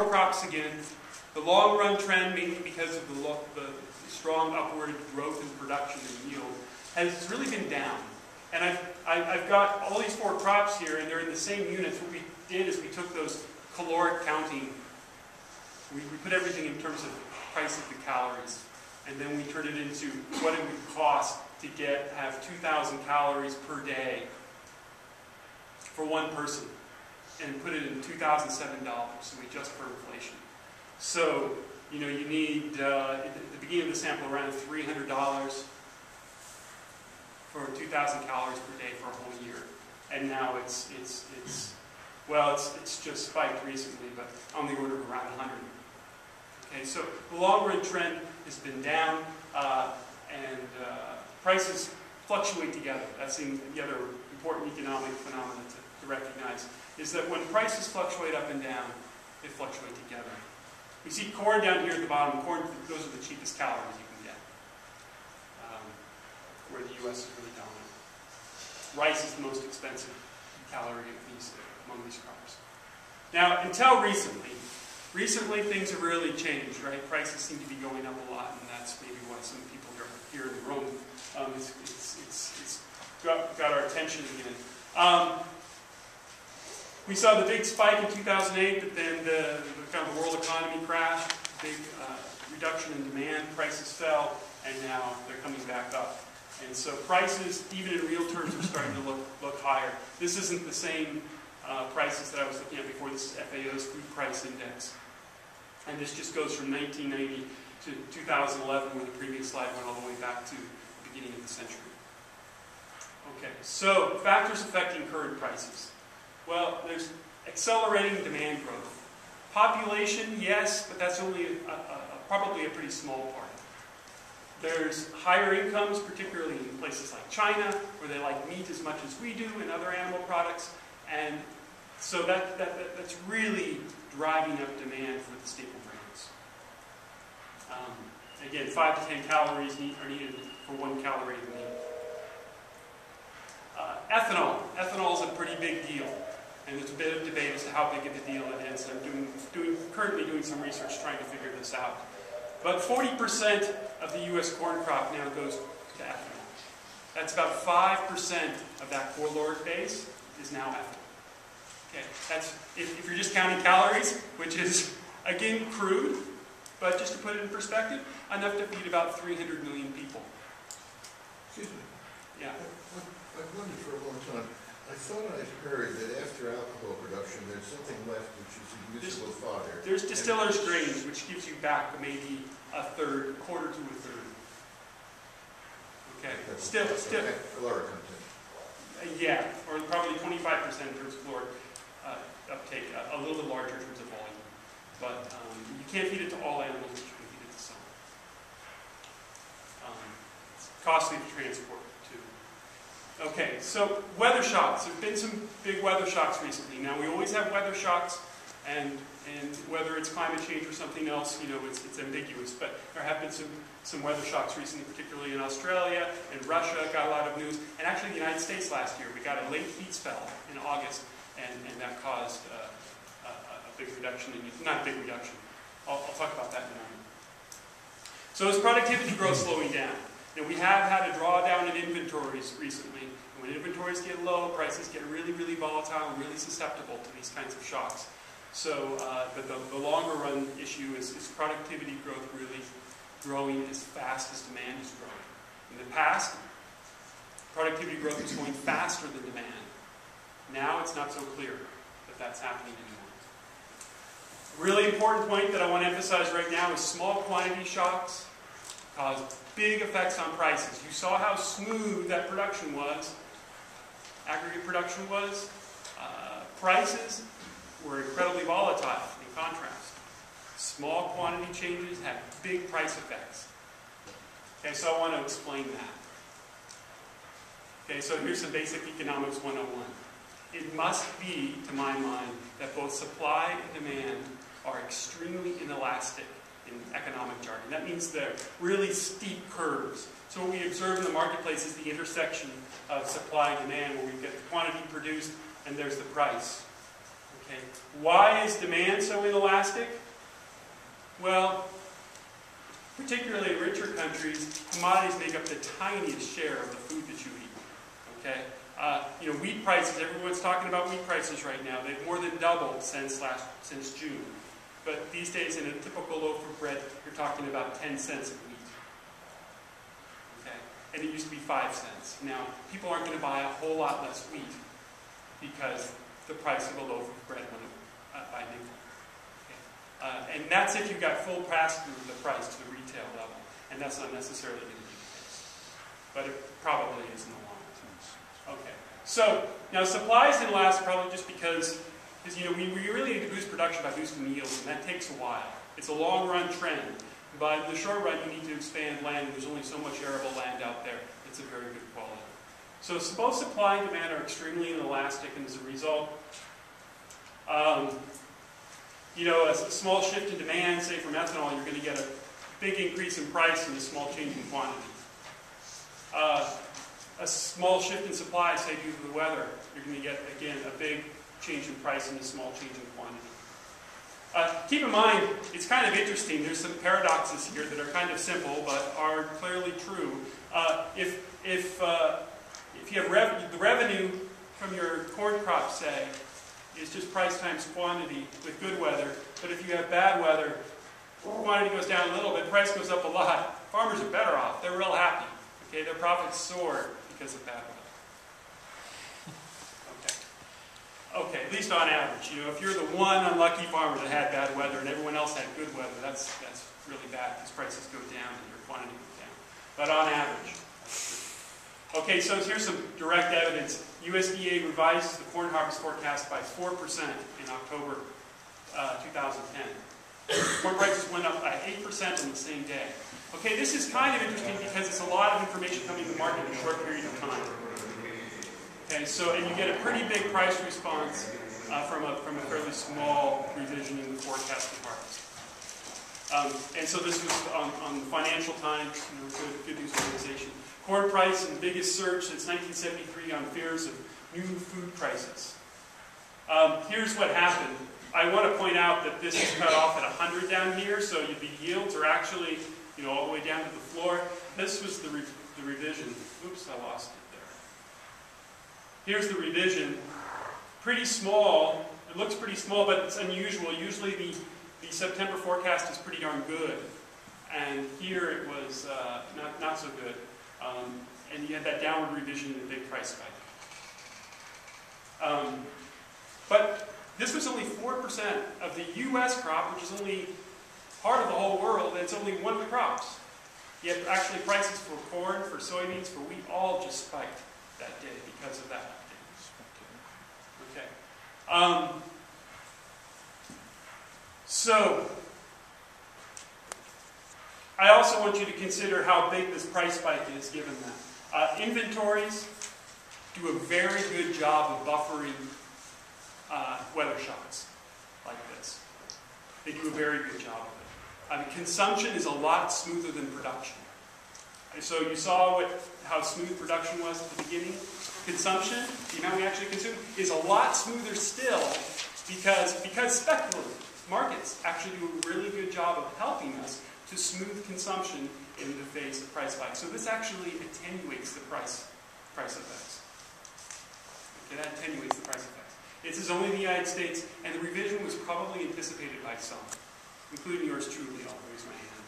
Crops again. The long run trend, mainly because of the strong upward growth in production and yield, has really been down. And I've got all these 4 crops here, and they're in the same units. What we did is we took those caloric counting, we put everything in terms of price of the calories, and then we turned it into what it would cost to have 2,000 calories per day for one person, and put it in $2,007, so we adjust for inflation. So, you need, at the beginning of the sample, around $300 for 2,000 calories per day for a whole year. And now it's just spiked recently, but on the order of around 100. Okay, so the long run trend has been down, and prices fluctuate together. That's the other important economic phenomenon to recognize, is that when prices fluctuate up and down, they fluctuate together. You see corn down here at the bottom. Corn, those are the cheapest calories you can get, where the U.S. is really dominant. Rice is the most expensive calorie among these crops. Now, until recently things have really changed, right? Prices seem to be going up a lot, and that's maybe why some people here in the room, it's got our attention again. We saw the big spike in 2008, but then the world economy crashed, big reduction in demand, prices fell, and now they're coming back up. And so prices, even in real terms, are starting to look higher. This isn't the same prices that I was looking at before. This is FAO's Food Price Index. And this just goes from 1990 to 2011, where the previous slide went all the way back to the beginning of the century. Okay, so factors affecting current prices. Well, there's accelerating demand growth. Population, yes, but that's only probably a pretty small part. There's higher incomes, particularly in places like China, where they like meat as much as we do and other animal products. And so that's really driving up demand for the staple grains. Again, 5 to 10 calories are needed for 1 calorie of meat. Ethanol. Ethanol is a pretty big deal. And there's a bit of debate as to how big of a deal it is. I'm currently doing some research trying to figure this out. But 40% of the U.S. corn crop now goes to ethanol. That's about 5% of that caloric base is now ethanol. Okay, that's if you're just counting calories, which is, again, crude, but just to put it in perspective, enough to feed about 300 million people. Excuse me. Yeah. I've wondered for a long time. I thought I'd heard that after alcohol production, there's something left which is ignitional fodder. There's distiller's grains, which gives you back maybe a quarter to a third. Okay. Still. Caloric content. Yeah, or probably 25% in terms of caloric uptake, a little bit larger in terms of volume. But you can't feed it to all animals, but you can feed it to some. It's costly to transport. Okay, so weather shocks. There have been some big weather shocks recently. Now, we always have weather shocks, and whether it's climate change or something else, it's ambiguous. But there have been some weather shocks recently, particularly in Australia, and Russia got a lot of news. And actually, the United States last year, we got a late heat spell in August, and that caused a big reduction in, not a big reduction. I'll talk about that in a moment. So is productivity growth slowing down? Now, we have had a drawdown in inventories recently. And when inventories get low, prices get really, really volatile and really susceptible to these kinds of shocks. So the longer run issue is productivity growth really growing as fast as demand is growing. In the past, productivity growth was going faster than demand. Now it's not so clear that that's happening anymore. A really important point that I want to emphasize right now is small quantity shocks cause big effects on prices. You saw how smooth that production was, aggregate production was. Prices were incredibly volatile in contrast. Small quantity changes have big price effects. Okay, so I want to explain that. Okay, so here's some basic economics 101. It must be, to my mind, that both supply and demand are extremely inelastic in economic jargon. That means they're really steep curves. So what we observe in the marketplace is the intersection of supply and demand, where we get the quantity produced and there's the price. Okay. Why is demand so inelastic? Well, particularly in richer countries, commodities make up the tiniest share of the food that you eat. Okay. Wheat prices, everyone's talking about wheat prices right now. They've more than doubled since June. But these days, in a typical loaf of bread, you're talking about 10 cents of wheat. Okay? And it used to be 5 cents. Now, people aren't going to buy a whole lot less wheat because the price of a loaf of bread went up by nickel. Okay? And that's if you got full pass-through of the price to the retail level. And that's not necessarily going to be the case. But it probably is in the long term. Okay. So, now supply is inelastic probably just because we really need to boost production by boosting yields, and that takes a while. It's a long-run trend. But in the short run, you need to expand land, and there's only so much arable land out there that's of very good quality. So both supply and demand are extremely inelastic, and as a result, a small shift in demand, say from ethanol, you're going to get a big increase in price and a small change in quantity. A small shift in supply, say due to the weather, you're going to get, again, a big change in price and a small change in quantity. Keep in mind, it's kind of interesting. There's some paradoxes here that are kind of simple, but are clearly true. If you have the revenue from your corn crop, say, is just price times quantity with good weather, but if you have bad weather, quantity goes down a little bit, price goes up a lot. Farmers are better off. They're real happy. Okay, their profits soar because of bad weather. Okay, at least on average. If you're the one unlucky farmer that had bad weather and everyone else had good weather, that's really bad because prices go down and your quantity goes down. But on average. Okay, so here's some direct evidence. USDA revised the corn harvest forecast by 4% in October 2010. Corn prices went up by 8% on the same day. Okay, this is kind of interesting because it's a lot of information coming to the market in a short period of time. Okay, and you get a pretty big price response from a fairly small revision in the forecasted harvest. And so this was on the Financial Times, good news organization. Corn price in the biggest surge since 1973 on fears of new food crisis. Here's what happened. I want to point out that this is cut off at 100 down here, so the yields are actually all the way down to the floor. This was the revision. Oops, I lost it. Here's the revision. Pretty small. It looks pretty small, but it's unusual. Usually the September forecast is pretty darn good. And here it was not so good. And you had that downward revision and a big price spike. But this was only 4% of the U.S. crop, which is only part of the whole world, and it's only one of the crops. Yet actually prices for corn, for soybeans, for wheat, all just spiked that day because of that. Okay. So, I also want you to consider how big this price spike is given that. Inventories do a very good job of buffering weather shocks like this. They do a very good job of it. Consumption is a lot smoother than production. So you saw how smooth production was at the beginning. Consumption, the amount we actually consume, is a lot smoother still because speculative markets actually do a really good job of helping us to smooth consumption in the face of price spikes. So this actually attenuates the price effects. Okay, that attenuates the price effects. This is only in the United States, and the revision was probably anticipated by some, including yours truly. I'll raise my hand.